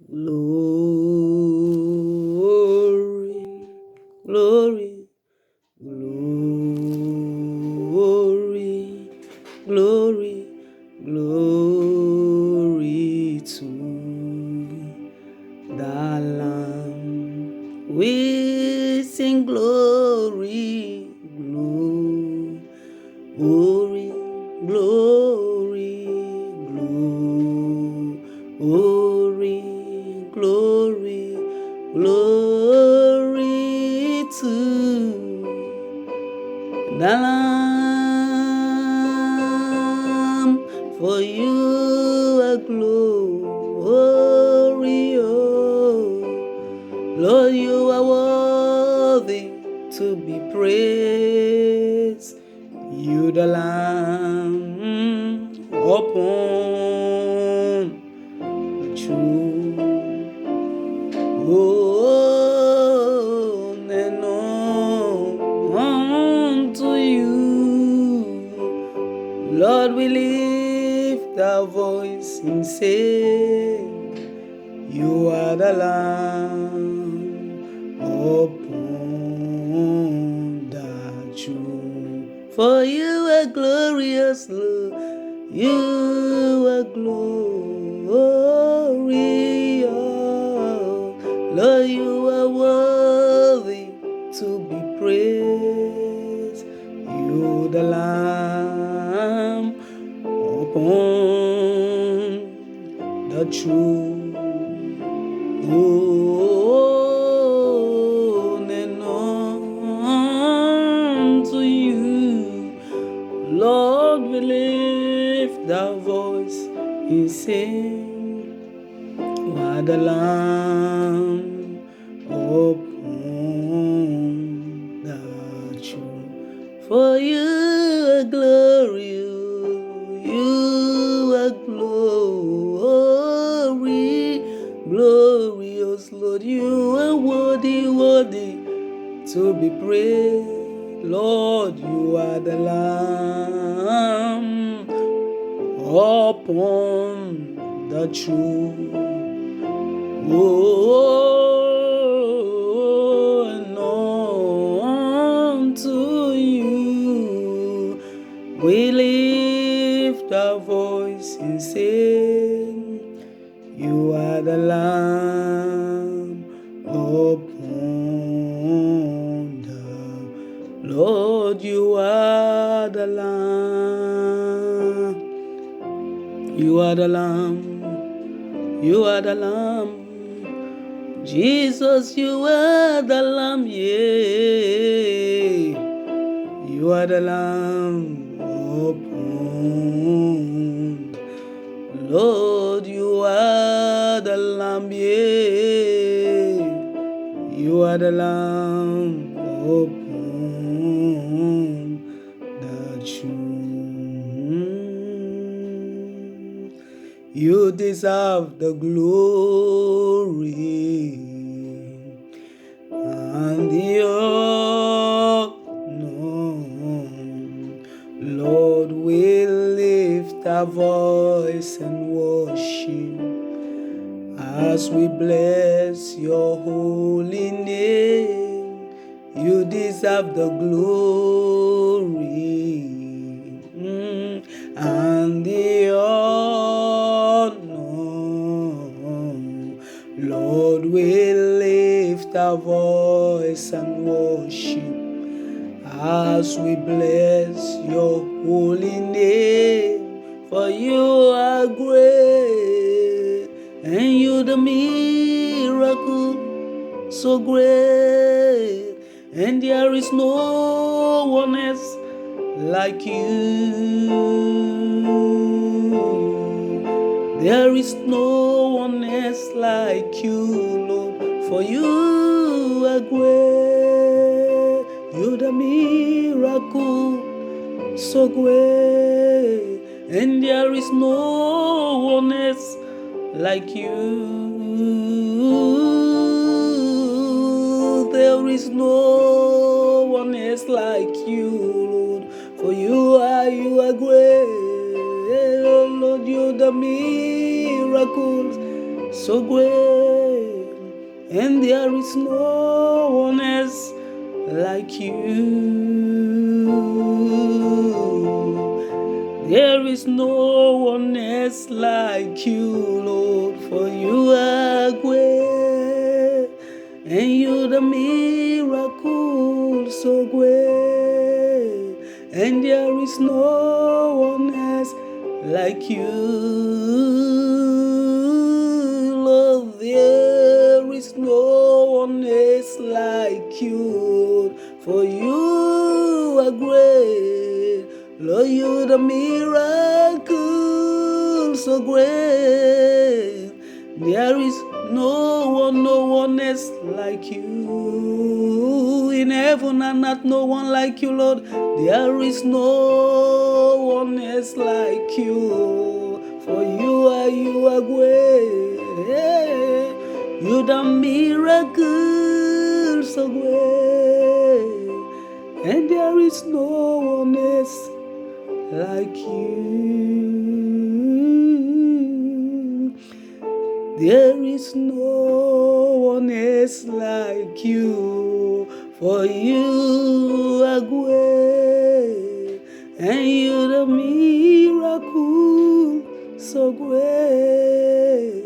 Glory, glory, glory, glory, glory to the Lamb. We sing glory, glory, glory, glory, glory, glory to the Lamb. For you are glorious, Lord, you are worthy to be praised. You the Lamb upon the true. Oh, and on to you, Lord, we lift our voice and say, you are the Lamb upon the tree. For you are glorious, Lord. You are glorious. Lord, you are worthy to be praised. You the Lamb upon the tree. Oh, and on to you, Lord, we lift our voice and sing, you are the Lamb upon the tree. For you are glorious, you are glorious, Lord, you are worthy to be praised. Lord, you are the Lamb upon the tree. Oh, and on to you we lift our voice and sing, you are the Lamb upon the Lord, you are the Lamb. You are the Lamb. You are the Lamb. Jesus, you are the Lamb. Yeah. You are the Lamb upon. Lord, you are the Lamb. Yeah. You are the Lamb upon the tree. You deserve the glory and the honor. Lord, we lift our voice and worship as we bless your holy name. You deserve the glory and the honor. Lord, we lift our voice and worship as we bless your holy name. For you are great, and you the miracle so great, and there is no one else like you. There is no one else like you, Lord, for you are great. You the miracle so great, and there is no one else like you. There is no one else like you, Lord, for you are great. Lord, you're the miracle so great, and there is no one else like you. There is no one else like you, Lord, for you are great, and you the miracle so great, and there is no one else like you, Lord. There is no one else like you, for you are great, Lord. You the miracle so great. There is no one else like you. In heaven and earth, no one like you, Lord. There is no one else like you. For you are great. You the miracle so great. And there is no one else like you. There is no one else like you, for you are great, and you the miracle so great,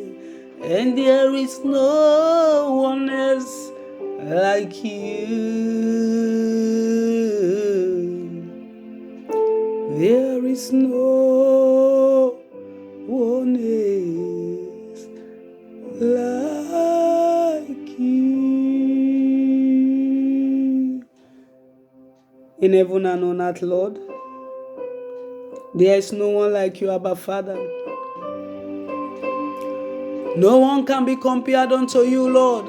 and there is no one else like you. There is no one else like you. In heaven and on earth, Lord, there is no one like you, Abba Father. No one can be compared unto you, Lord.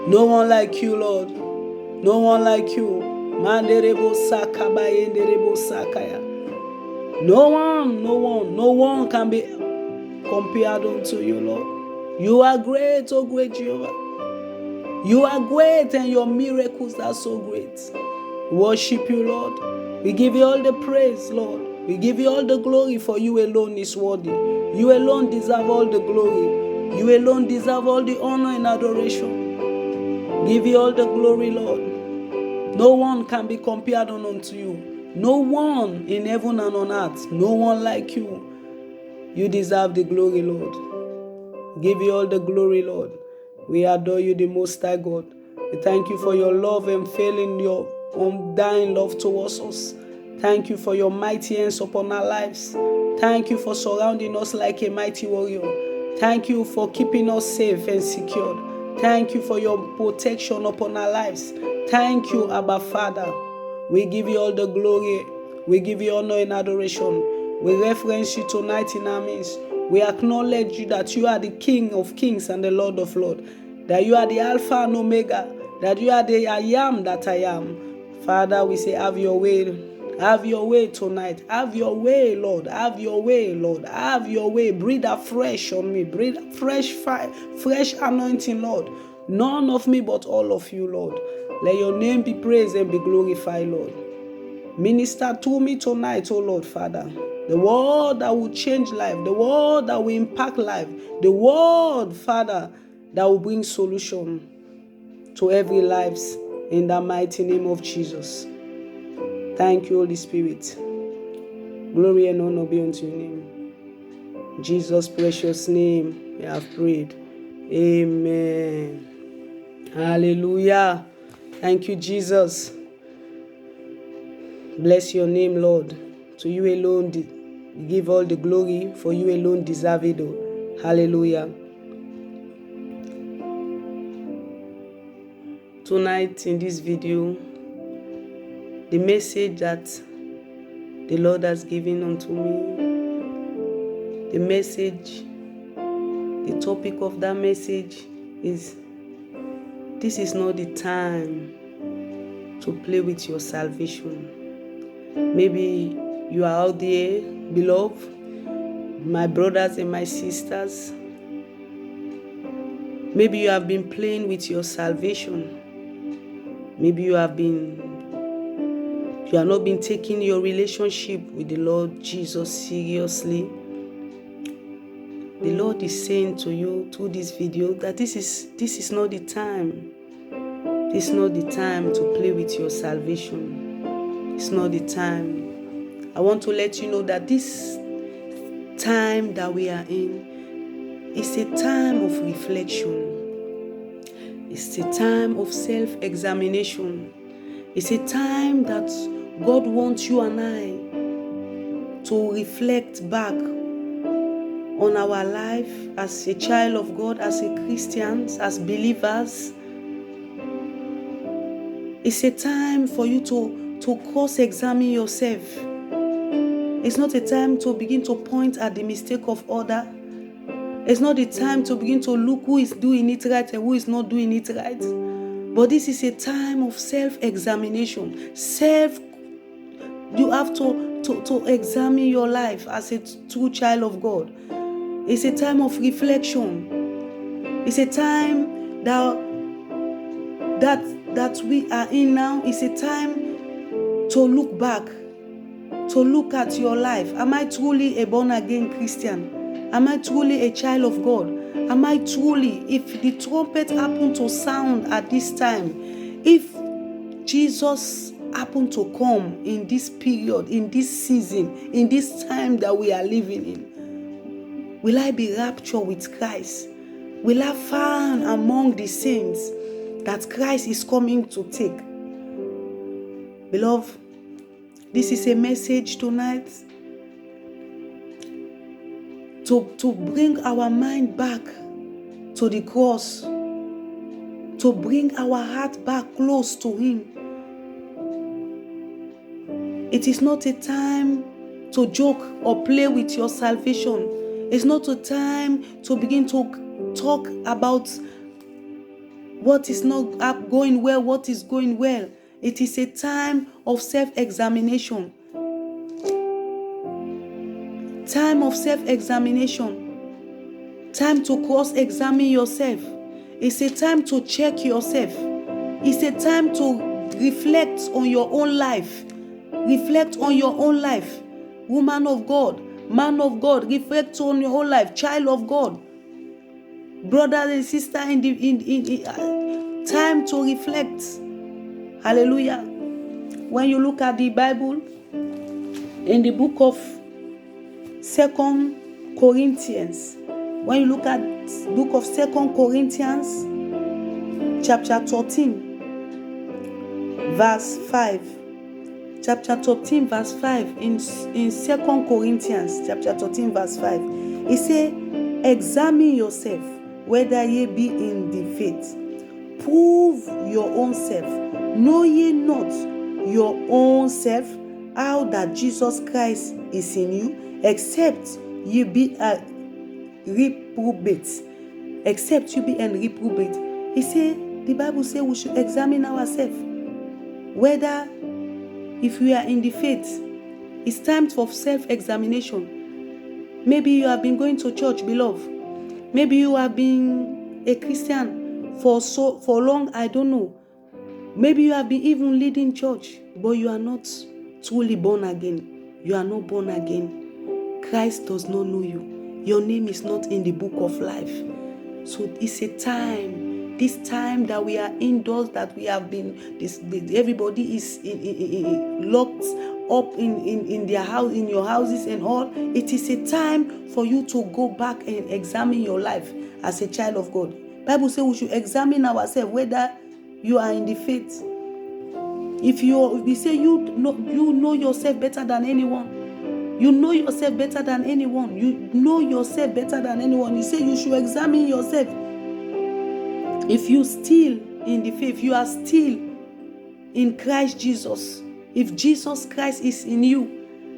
No one like you, Lord. No one like you. Manderebo sakabayenderebo sakaya. No one can be compared unto you, Lord. You are great, oh great Jehovah. You are great, and your miracles are so great. Worship you, Lord. We give you all the praise, Lord. We give you all the glory, for you alone is worthy. You alone deserve all the glory. You alone deserve all the honor and adoration. Give you all the glory, Lord. No one can be compared unto you. No one in heaven and on earth. No one like you. You deserve the glory, Lord. Give you all the glory, Lord. We adore you, the Most High God. We thank you for your love and failing your undying love towards us. Thank you for your mighty hands upon our lives. Thank you for surrounding us like a mighty warrior. Thank you for keeping us safe and secured. Thank you for your protection upon our lives. Thank you, Abba Father. We give you all the glory. We give you honor and adoration. We reference you tonight in our midst. We acknowledge you that you are the King of kings and the Lord of lords. That you are the Alpha and Omega. That you are the I am that I am. Father, we say, have your way. Have your way tonight. Have your way, Lord. Have your way, Lord. Have your way. Breathe afresh on me. Breathe fresh fire, fresh anointing, Lord. None of me, but all of you, Lord. Let your name be praised and be glorified, Lord. Minister to me tonight, oh Lord, Father. The word that will change life. The word that will impact life. The word, Father, that will bring solution to every life in the mighty name of Jesus. Thank you, Holy Spirit. Glory and honor be unto your name. In Jesus' precious name, we have prayed. Amen. Hallelujah. Thank you, Jesus. Bless your name, Lord. To you alone give all the glory, for you alone deserve it. Hallelujah. Tonight in this video, the message that the Lord has given unto me, the message, the topic of that message is, this is not the time to play with your salvation. Maybe you are out there, beloved, my brothers and my sisters. Maybe you have been playing with your salvation. Maybe you have not been taking your relationship with the Lord Jesus seriously. The Lord is saying to you through this video that this is not the time. This is not the time to play with your salvation. It's not the time. I want to let you know that this time that we are in is a time of reflection. It's a time of self-examination. It's a time that God wants you and I to reflect back on our life as a child of God, as a Christians, as believers. It's a time for you to cross-examine yourself. It's not a time to begin to point at the mistake of others. It's not the time to begin to look who is doing it right and who is not doing it right. But this is a time of self-examination. You have to examine your life as a true child of God. It's a time of reflection. It's a time that we are in now. It's a time to look back, to look at your life. Am I truly a born-again Christian? Am I truly a child of God? Am I truly, if the trumpet happened to sound at this time, if Jesus happened to come in this period, in this season, in this time that we are living in, will I be raptured with Christ? Will I find among the saints that Christ is coming to take? Beloved, this is a message tonight to bring our mind back to the cross, to bring our heart back close to Him. It is not a time to joke or play with your salvation. It's not a time to begin to talk about what is not going well, what is going well. It is a time of self-examination. Time of self-examination. Time to cross-examine yourself. It's a time to check yourself. It's a time to reflect on your own life. Reflect on your own life. Woman of God, man of God, reflect on your own life. Child of God, brothers and sisters, time to reflect. Hallelujah. When you look at the Bible, in the book of 2 Corinthians, when you look at the book of 2 Corinthians, chapter 13, verse 5. Chapter 13, verse 5, in 2 Corinthians, chapter 13, verse 5, it says, examine yourself, whether ye be in the faith. Prove your own self. Know ye not your own self, how that Jesus Christ is in you, except ye be a reprobate. Except you be a reprobate. He said, the Bible says we should examine ourselves, whether if we are in the faith. It's time for self-examination. Maybe you have been going to church, beloved. Maybe you have been a Christian for long, I don't know. Maybe you have been even leading church, but you are not truly born again. You are not born again. Christ does not know you. Your name is not in the book of life. So it's a time. This time that we are indoors, that we have been, everybody is locked up in their house, in your houses and all. It is a time for you to go back and examine your life as a child of God. Bible says we should examine ourselves, whether you are in the faith. If we say you know yourself better than anyone. You know yourself better than anyone. You know yourself better than anyone. You say you should examine yourself. If you still in the faith, you are still in Christ Jesus. If Jesus Christ is in you,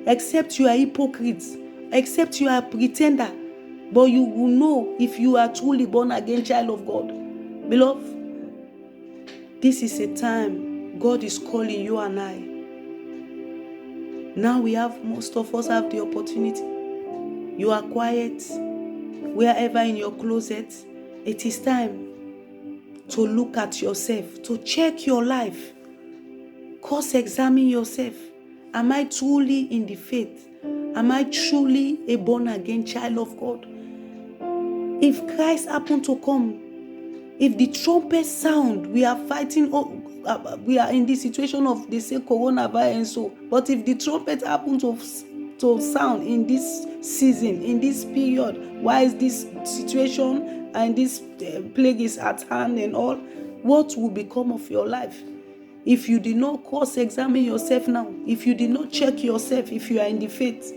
except you are hypocrites, except you are a pretender, but you will know if you are truly born again child of God. Beloved, this is a time God is calling you and I. Now most of us have the opportunity. You are quiet, wherever in your closet. It is time to look at yourself, to check your life, cross-examine yourself. Am I truly in the faith? Am I truly a born-again child of God? If Christ happened to come, if the trumpet sound, we are fighting, we are in this situation of, they say, coronavirus and so, but if the trumpet happened to sound in this season, in this period, why is this situation and this plague is at hand and all, what will become of your life? If you did not cross-examine yourself now, if you did not check yourself, if you are in the faith,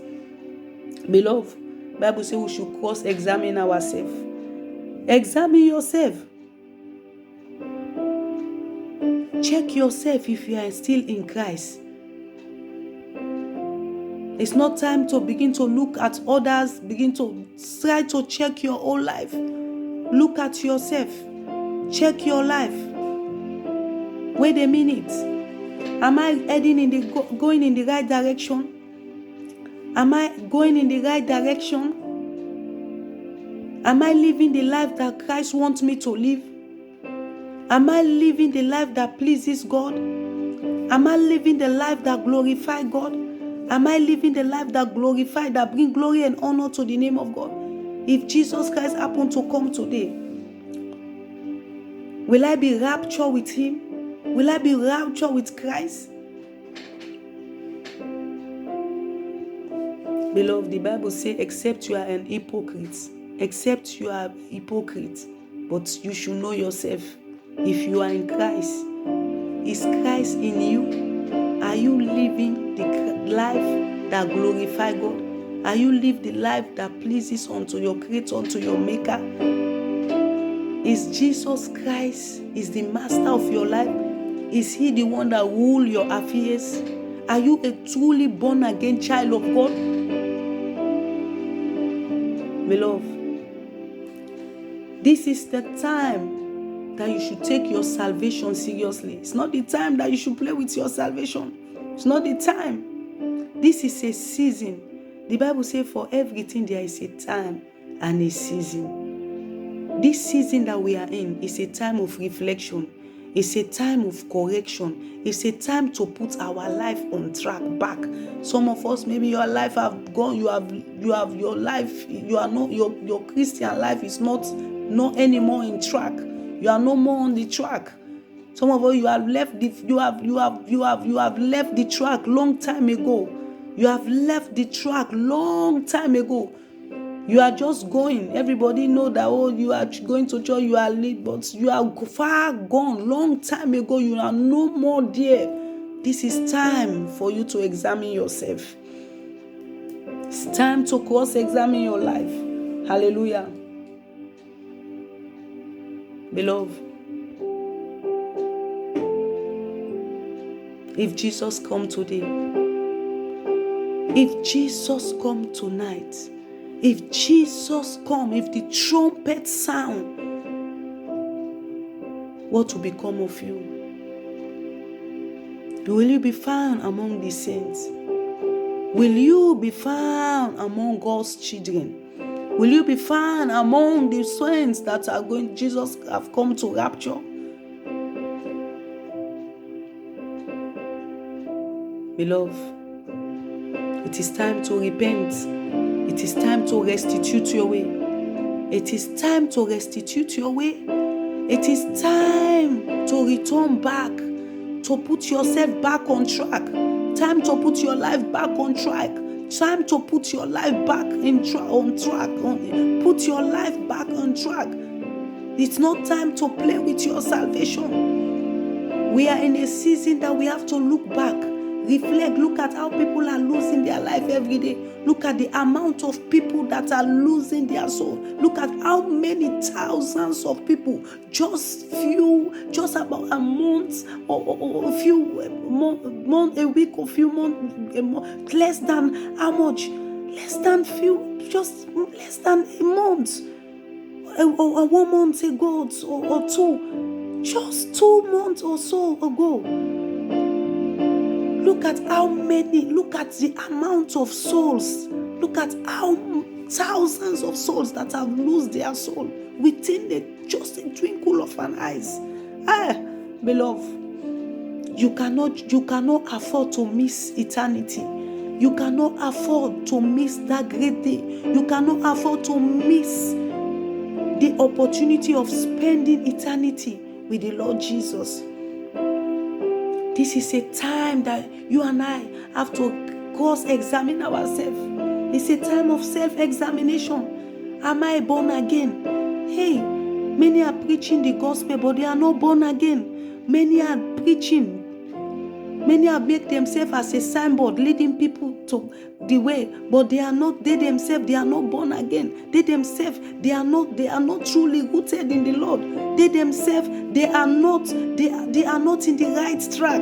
beloved, Bible says we should cross-examine ourselves. Examine yourself. Check yourself if you are still in Christ. It's not time to begin to look at others, begin to try to check your own life. Look at yourself. Check your life. Wait a minute. Am I going in the right direction? Am I going in the right direction? Am I living the life that Christ wants me to live? Am I living the life that pleases God? Am I living the life that glorifies God? Am I living the life that glorifies, that brings glory and honor to the name of God? If Jesus Christ happened to come today, will I be raptured with Him? Will I be raptured with Christ? Beloved, the Bible says, except you are an hypocrite, except you are a hypocrite, but you should know yourself. If you are in Christ, is Christ in you? Are you living the life that glorifies God? Are you living the life that pleases unto your Creator, unto your Maker? Is Jesus Christ is the master of your life? Is He the one that rules your affairs? Are you a truly born again child of God? Beloved, this is the time that you should take your salvation seriously. It's not the time that you should play with your salvation. It's not the time. This is a season. The Bible says for everything there is a time and a season. This season that we are in is a time of reflection. It's a time of correction. It's a time to put our life on track back. Some of us, maybe your life have gone. You have your life. You are not your Christian life is not anymore in track. You are no more on the track. Some of you have left the track long time ago. You have left the track long time ago. You are just going. Everybody know that, you are going to church, you are late, but you are far gone. Long time ago, you are no more there. This is time for you to examine yourself. It's time to cross-examine your life. Hallelujah. Beloved, if Jesus come today, if Jesus come tonight, if Jesus come, if the trumpet sound, what will become of you? Will you be found among the saints? Will you be found among God's children? Will you be found among the saints that are going, Jesus have come to rapture? Beloved, it is time to repent. It is time to restitute your way. It is time to restitute your way. It is time to return back, to put yourself back on track. Time to put your life back on track. Time to put your life back on track. Put your life back on track. It's not time to play with your salvation. We are in a season that we have to look back, reflect, look at how people are losing their life every day. Look at the amount of people that are losing their soul. Look at how many thousands of people, just about a month or a few months, a week or few months, less than how much? Less than just less than a month or 1 month ago or two. Just 2 months or so ago. Look at how many, look at the amount of souls. Look at how thousands of souls that have lost their soul within just a twinkle of an eye. Beloved, you cannot afford to miss eternity. You cannot afford to miss that great day. You cannot afford to miss the opportunity of spending eternity with the Lord Jesus. This is a time that you and I have to cross-examine ourselves. It's a time of self-examination. Am I born again? Hey, many are preaching the gospel, but they are not born again. Many are preaching. Many have made themselves as a signboard, leading people to the way, but they themselves, they are not born again. They themselves, they are not truly rooted in the Lord. They themselves, they are not in the right track.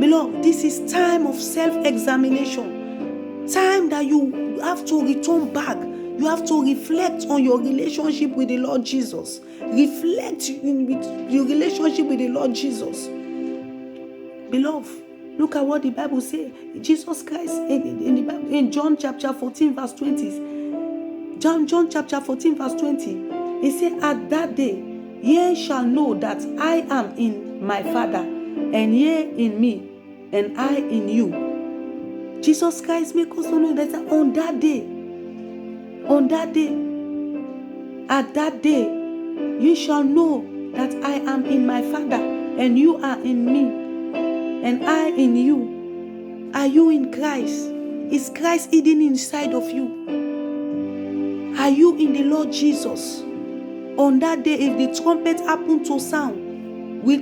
Beloved, this is time of self-examination. Time that you have to return back. You have to reflect on your relationship with the Lord Jesus. Reflect with your relationship with the Lord Jesus. Beloved, look at what the Bible says. Jesus Christ in John chapter 14 verse 20. John chapter 14 verse 20. He said, at that day, ye shall know that I am in my Father, and ye in me, and I in you. Jesus Christ makes us know that on that day, at that day, you shall know that I am in my Father, and you are in me, and I in you. Are you in Christ? Is Christ hidden inside of you? Are you in the Lord Jesus? On that day, if the trumpet happen to sound, will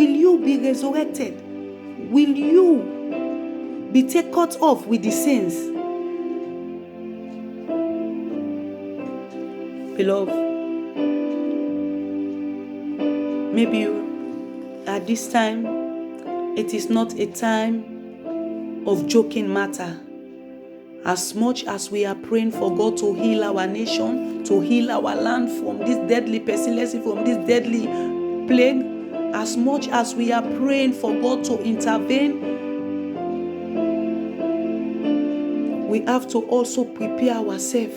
you be resurrected? Will you be cut off with the saints? Beloved, maybe at this time, it is not a time of joking matter. As much as we are praying for God to heal our nation, to heal our land from this deadly pestilence, from this deadly plague, as much as we are praying for God to intervene, we have to also prepare ourselves.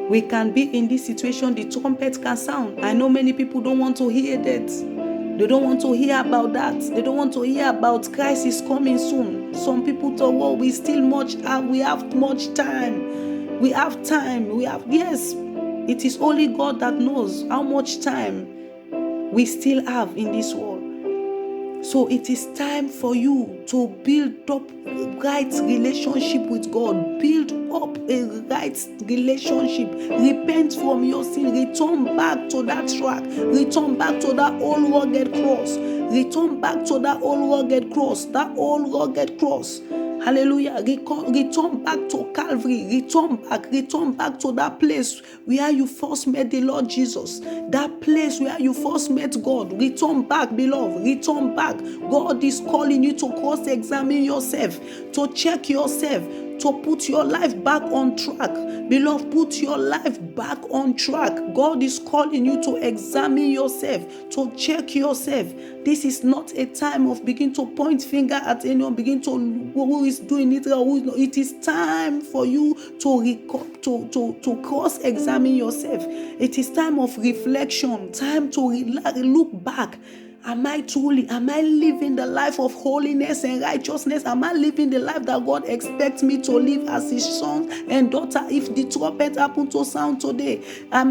We can be in this situation, the trumpet can sound. I know many people don't want to hear that. They don't want to hear about that. They don't want to hear about Christ is coming soon. Some people talk, well, we have much time. We have time. Yes, it is only God that knows how much time we still have in this world. So it is time for you to build up a right relationship with God. Build up a right relationship. Repent from your sin. Return back to that track. Return back to that old rugged cross. Return back to that old rugged cross. That old rugged cross. Hallelujah. Return back to Calvary. Return back to that place where you first met the Lord Jesus. That place where you first met God. Return back, beloved. Return back. God is calling you to cross-examine yourself, to check yourself, to put your life back on track. Beloved, put your life back on track. God is calling you to examine yourself, to check yourself. This is not a time of begin to point finger at anyone, begin to who is doing it or who is not. It is time for you to cross-examine yourself. It is time of reflection, time to look back. Am I living the life of holiness and righteousness? Am I living the life that God expects me to live as His son and daughter? If the trumpet happen to sound today, is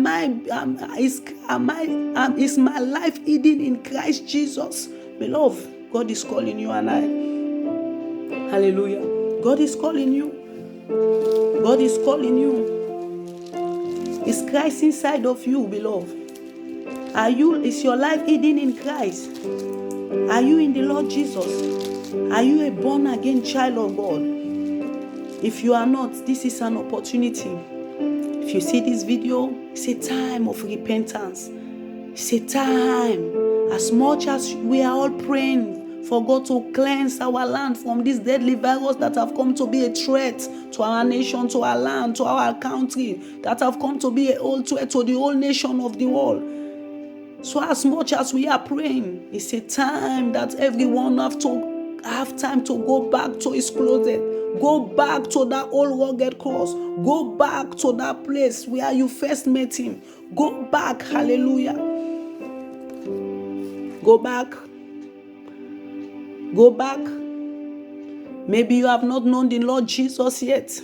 my life hidden in Christ Jesus? Beloved, God is calling you and I. Hallelujah. God is calling you. God is calling you. Is Christ inside of you, beloved? Is your life hidden in Christ? Are you in the Lord Jesus? Are you a born again child of God? If you are not, this is an opportunity. If you see this video, it's a time of repentance. It's a time. As much as we are all praying for God to cleanse our land from this deadly virus that have come to be a threat to our nation, to our land, to our country, that have come to be a whole threat to the whole nation of the world. So as much as we are praying, it's a time that everyone have time to go back to his closet. Go back to that old rugged cross. Go back to that place where you first met him. Go back. Hallelujah. Go back. Go back. Maybe you have not known the Lord Jesus yet.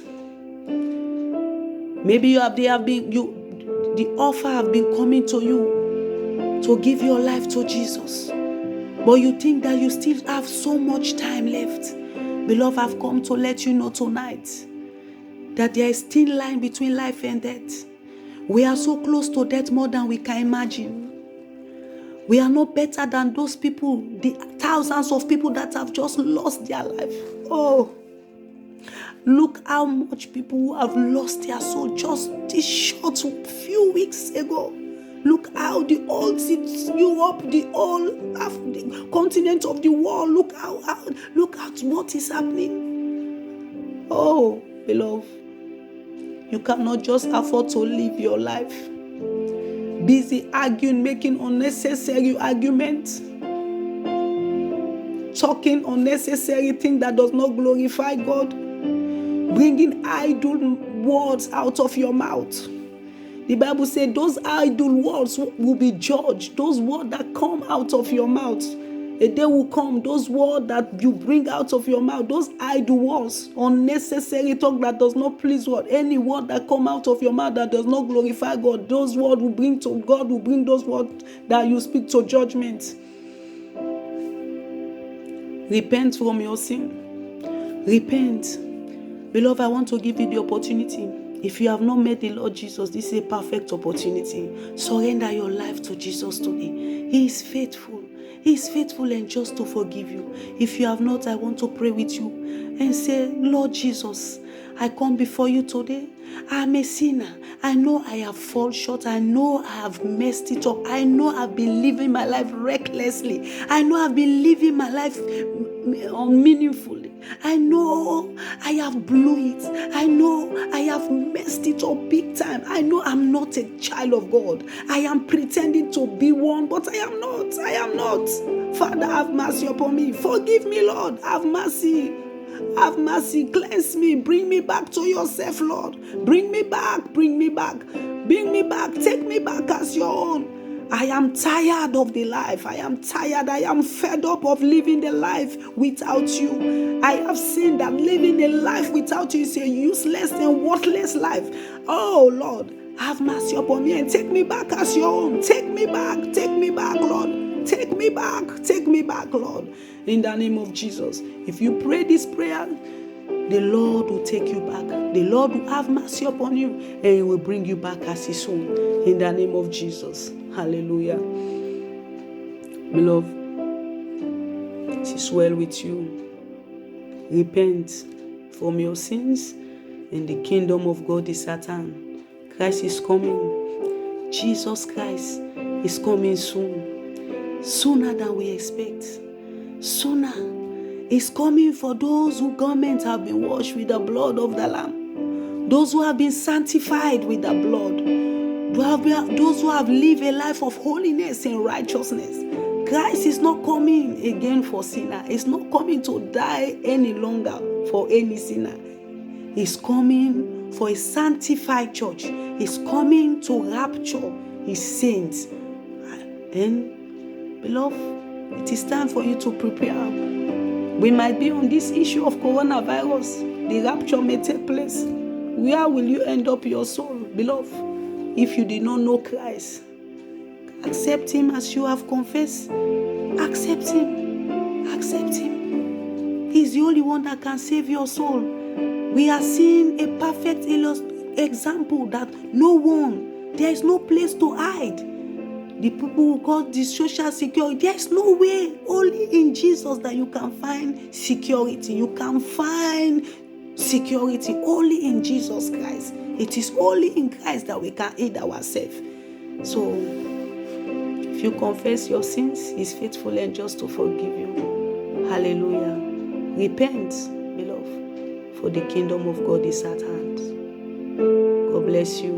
Maybe the offer have been coming to you to give your life to Jesus. But you think that you still have so much time left. Beloved, I've come to let you know tonight that there is thin line between life and death. We are so close to death more than we can imagine. We are not better than those people, the thousands of people that have just lost their life. Oh, look how much people who have lost their soul just this short few weeks ago. Look how the whole Europe, the whole the continent of the world, look at what is happening. Oh, beloved, you cannot just afford to live your life busy arguing, making unnecessary arguments, talking unnecessary things that does not glorify God, bringing idle words out of your mouth. The Bible said those idle words will be judged. Those words that come out of your mouth, a day will come, those words that you bring out of your mouth, those idle words, unnecessary talk that does not please God, any word that come out of your mouth that does not glorify God, those words will bring to God, will bring those words that you speak to judgment. Repent from your sin. Repent. Beloved, I want to give you the opportunity. If you have not met the Lord Jesus, this is a perfect opportunity. Surrender your life to Jesus today. He is faithful. He is faithful and just to forgive you. If you have not, I want to pray with you and say, Lord Jesus, I come before you today. I am a sinner. I know I have fallen short. I know I have messed it up. I know I've been living my life recklessly. I know I've been living my life unmeaningfully. I know I have blew it. I know I have messed it up big time. I know I'm not a child of God. I am pretending to be one, but I am not. I am not. Father, have mercy upon me. Forgive me, Lord. Have mercy. Have mercy. Cleanse me. Bring me back to yourself, Lord. Bring me back. Bring me back. Bring me back. Take me back as your own. I am tired of the life. I am tired. I am fed up of living the life without you. I have seen that living a life without you is a useless and worthless life. Oh, Lord, have mercy upon me and take me back as your own. Take me back, Lord. Take me back, Lord. In the name of Jesus. If you pray this prayer, the Lord will take you back. The Lord will have mercy upon you and He will bring you back as His own. In the name of Jesus. Hallelujah. Beloved, it is well with you. Repent from your sins and the kingdom of God is at hand. Christ is coming. Jesus Christ is coming soon. Sooner than we expect. Sooner. Is coming for those whose garments have been washed with the blood of the Lamb. Those who have been sanctified with the blood. Those who have lived a life of holiness and righteousness. Christ is not coming again for sinner. He's not coming to die any longer for any sinner. He's coming for a sanctified church. He's coming to rapture His saints. And beloved, it is time for you to prepare. We might be on this issue of coronavirus. The rapture may take place. Where will you end up your soul, beloved? If you did not know Christ, accept Him as you have confessed. Accept Him. Accept Him. He's the only one that can save your soul. We are seeing a perfect example that there is no place to hide. The people who call this social security, there is no way. Only in Jesus that you can find security. You can find security only in Jesus Christ. It is only in Christ that we can aid ourselves. So, if you confess your sins, He's faithful and just to forgive you. Hallelujah. Repent, beloved, for the kingdom of God is at hand. God bless you.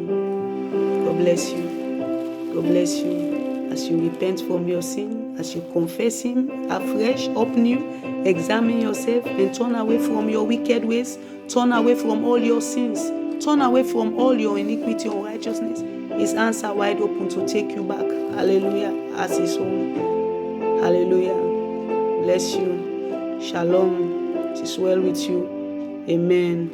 God bless you. God bless you. As you repent from your sin, as you confess Him afresh, upnew, examine yourself and turn away from your wicked ways. Turn away from all your sins. Turn away from all your iniquity or righteousness. His hands are wide open to take you back. Hallelujah. As His own. Hallelujah. Bless you. Shalom. It is well with you. Amen.